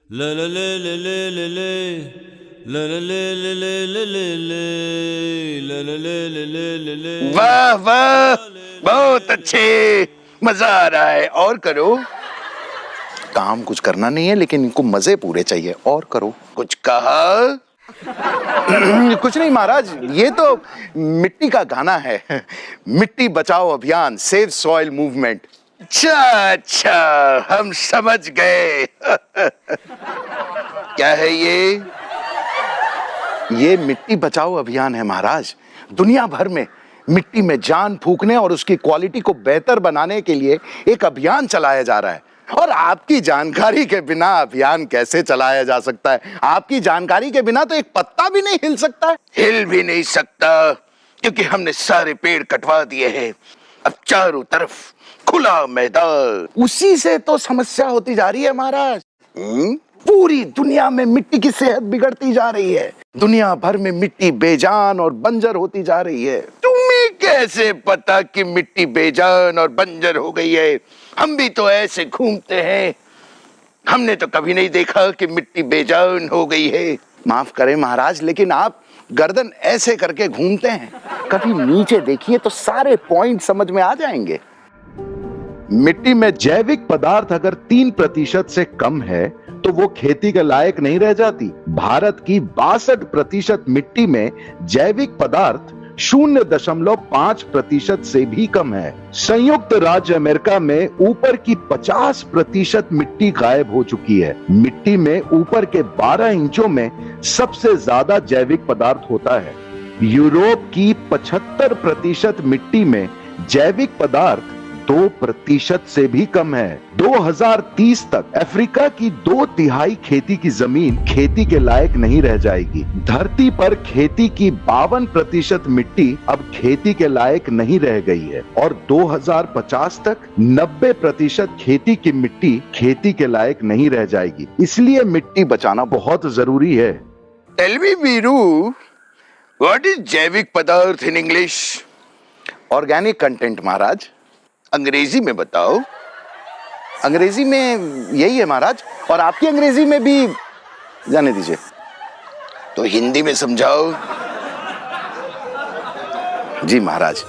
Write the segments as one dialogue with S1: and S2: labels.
S1: La la la la la la la. La la la la la la la la. La la la la la la la.
S2: वाह वाह, बहुत अच्छे, मजा आ रहा है। और करो। काम कुछ करना नहीं है, लेकिन इनको मजे पूरे चाहिए। और करो। कुछ कहा? कुछ नहीं महाराज, ये तो मिट्टी का गाना है। मिट्टी बचाओ अभियान, सेव सॉइल मूवमेंट। अच्छा अच्छा, हम समझ गए। क्या है ये मिट्टी बचाओ अभियान है महाराज। दुनिया भर में मिट्टी में जान फूंकने और उसकी क्वालिटी को बेहतर बनाने के लिए एक अभियान चलाया जा रहा है। और आपकी जानकारी के बिना अभियान कैसे चलाया जा सकता है? आपकी जानकारी के बिना तो एक पत्ता भी नहीं हिल सकता है। हिल भी नहीं सकता, क्योंकि हमने सारे पेड़ कटवा दिए हैं। अब चारों तरफ खुला मैदान। उसी से तो समस्या होती जा रही है महाराज। पूरी दुनिया में मिट्टी की सेहत बिगड़ती जा रही है। दुनिया भर में मिट्टी बेजान और बंजर होती जा रही है। तुम्हें कैसे पता कि मिट्टी बेजान और बंजर हो गई है? हम भी तो ऐसे घूमते हैं। हमने तो कभी नहीं देखा कि मिट्टी बेजान हो गई है। माफ करें महाराज, लेकिन आप गर्दन ऐसे करके घूमते हैं। कभी नीचे देखिए तो सारे पॉइंट समझ में आ जाएंगे।
S3: मिट्टी में जैविक पदार्थ अगर 3% से कम है तो वो खेती के लायक नहीं रह जाती। भारत की 62% मिट्टी में जैविक पदार्थ 0.5% से भी कम है। संयुक्त राज्य अमेरिका में ऊपर की 50% मिट्टी गायब हो चुकी है। मिट्टी में ऊपर के 12 इंचों में सबसे ज्यादा जैविक पदार्थ होता है। यूरोप की 75% मिट्टी में जैविक पदार्थ 2% से भी कम है। 2030 तक अफ्रीका की 2/3 खेती की जमीन खेती के लायक नहीं रह जाएगी। धरती पर खेती की 52% मिट्टी अब खेती के लायक नहीं रह गई है और 2050 तक 90% खेती की मिट्टी खेती के लायक नहीं रह जाएगी। इसलिए मिट्टी बचाना बहुत जरूरी है।
S2: Tell me Veeru, what is जैविक पदार्थ इन इंग्लिश? ऑर्गेनिक कंटेंट महाराज। अंग्रेजी में बताओ। अंग्रेजी में यही है महाराज, और आपकी अंग्रेजी में भी जाने दीजिए। तो हिंदी में समझाओ। जी महाराज।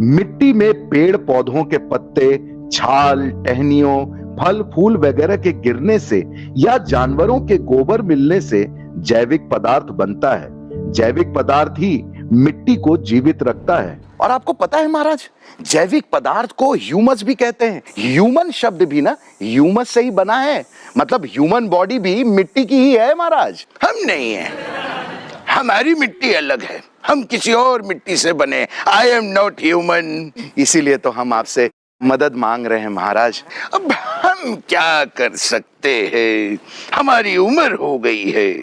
S3: मिट्टी में पेड़ पौधों के पत्ते, छाल, टहनियों, फल फूल वगैरह के गिरने से या जानवरों के गोबर मिलने से जैविक पदार्थ बनता है। जैविक पदार्थ ही मिट्टी को जीवित रखता है।
S2: और आपको पता है महाराज, जैविक पदार्थ को ह्यूमस भी कहते हैं। ह्यूमन शब्द भी ना ह्यूमस से ही बना है। मतलब ह्यूमन बॉडी भी मिट्टी की ही है महाराज। हम नहीं है, हमारी मिट्टी अलग है। हम किसी और मिट्टी से बने। I am not human. इसीलिए तो हम आपसे मदद मांग रहे हैं महाराज। अब हम क्या कर सकते हैं? हमारी उम्र हो गई है।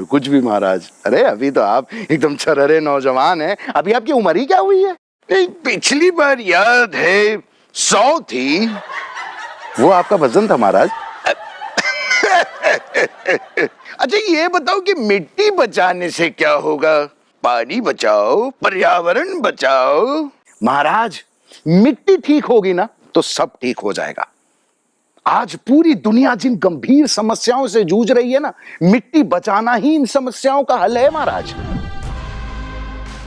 S2: कुछ भी महाराज। अरे अभी तो आप एकदम छरहरे नौजवान हैं। अभी आपकी उम्र ही क्या हुई है? पिछली बार याद है 100 थी। वो आपका वजन था महाराज। अच्छा ये बताओ कि मिट्टी बचाने से क्या होगा? पानी बचाओ, पर्यावरण बचाओ। महाराज मिट्टी ठीक होगी ना तो सब ठीक हो जाएगा। आज पूरी दुनिया जिन गंभीर समस्याओं से जूझ रही है ना, मिट्टी बचाना ही इन समस्याओं का हल है महाराज।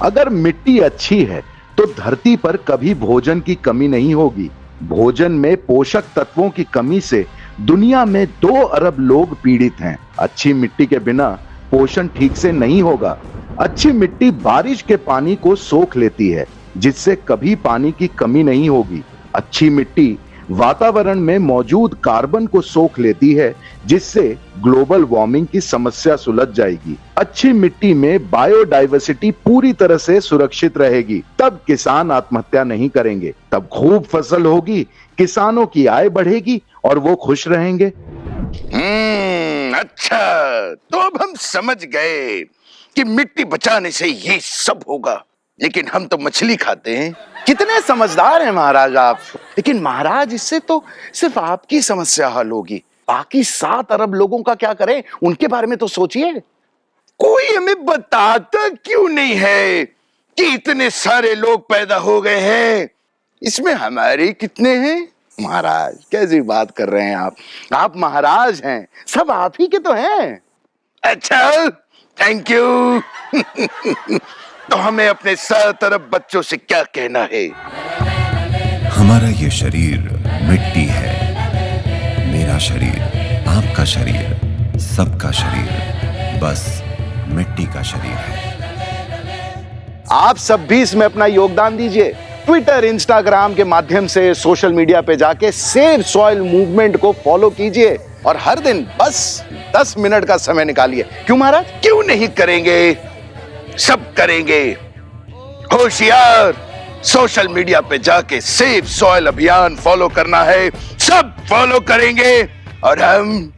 S3: अगर मिट्टी अच्छी है तो धरती पर कभी भोजन की कमी नहीं होगी। भोजन में पोषक तत्वों की कमी से दुनिया में 2 अरब लोग पीड़ित हैं। अच्छी मिट्टी के बिना पोषण ठीक से नहीं होगा। अच्छी मिट्टी बारिश के पानी को सोख लेती है, जिससे कभी पानी की कमी नहीं होगी। अच्छी मिट्टी वातावरण में मौजूद कार्बन को सोख लेती है, जिससे ग्लोबल वार्मिंग की समस्या सुलझ जाएगी। अच्छी मिट्टी में बायोडायवर्सिटी पूरी तरह से सुरक्षित रहेगी। तब किसान आत्महत्या नहीं करेंगे, तब खूब फसल होगी, किसानों की आय बढ़ेगी और वो खुश रहेंगे।
S2: अच्छा, तो अब हम समझ गए कि मिट्टी बचाने से ये सब होगा। लेकिन हम तो मछली खाते हैं। कितने समझदार हैं महाराज आप। लेकिन महाराज इससे तो सिर्फ आपकी समस्या हल होगी। बाकी 7 अरब लोगों का क्या करें? उनके बारे में तो सोचिए। कोई हमें बताता क्यों नहीं है कि इतने सारे लोग पैदा हो गए हैं? इसमें हमारे कितने हैं? महाराज कैसी बात कर रहे हैं आप महाराज हैं, सब आप ही के तो हैं। अच्छा, थैंक यू। तो हमें अपने सरतरफ बच्चों से क्या कहना है?
S4: हमारा ये शरीर मिट्टी है, मेरा शरीर, आपका शरीर, सबका शरीर बस मिट्टी का शरीर है।
S2: आप सब भी इसमें अपना योगदान दीजिए। ट्विटर, इंस्टाग्राम के माध्यम से सोशल मीडिया पे जाके सेव सॉइल मूवमेंट को फॉलो कीजिए और हर दिन बस 10 मिनट का समय निकालिए। क्यों महाराज, क्यों नहीं करेंगे? सब करेंगे। होशियार, सोशल मीडिया पे जाके सेव सॉइल अभियान फॉलो करना है, सब फॉलो करेंगे और हम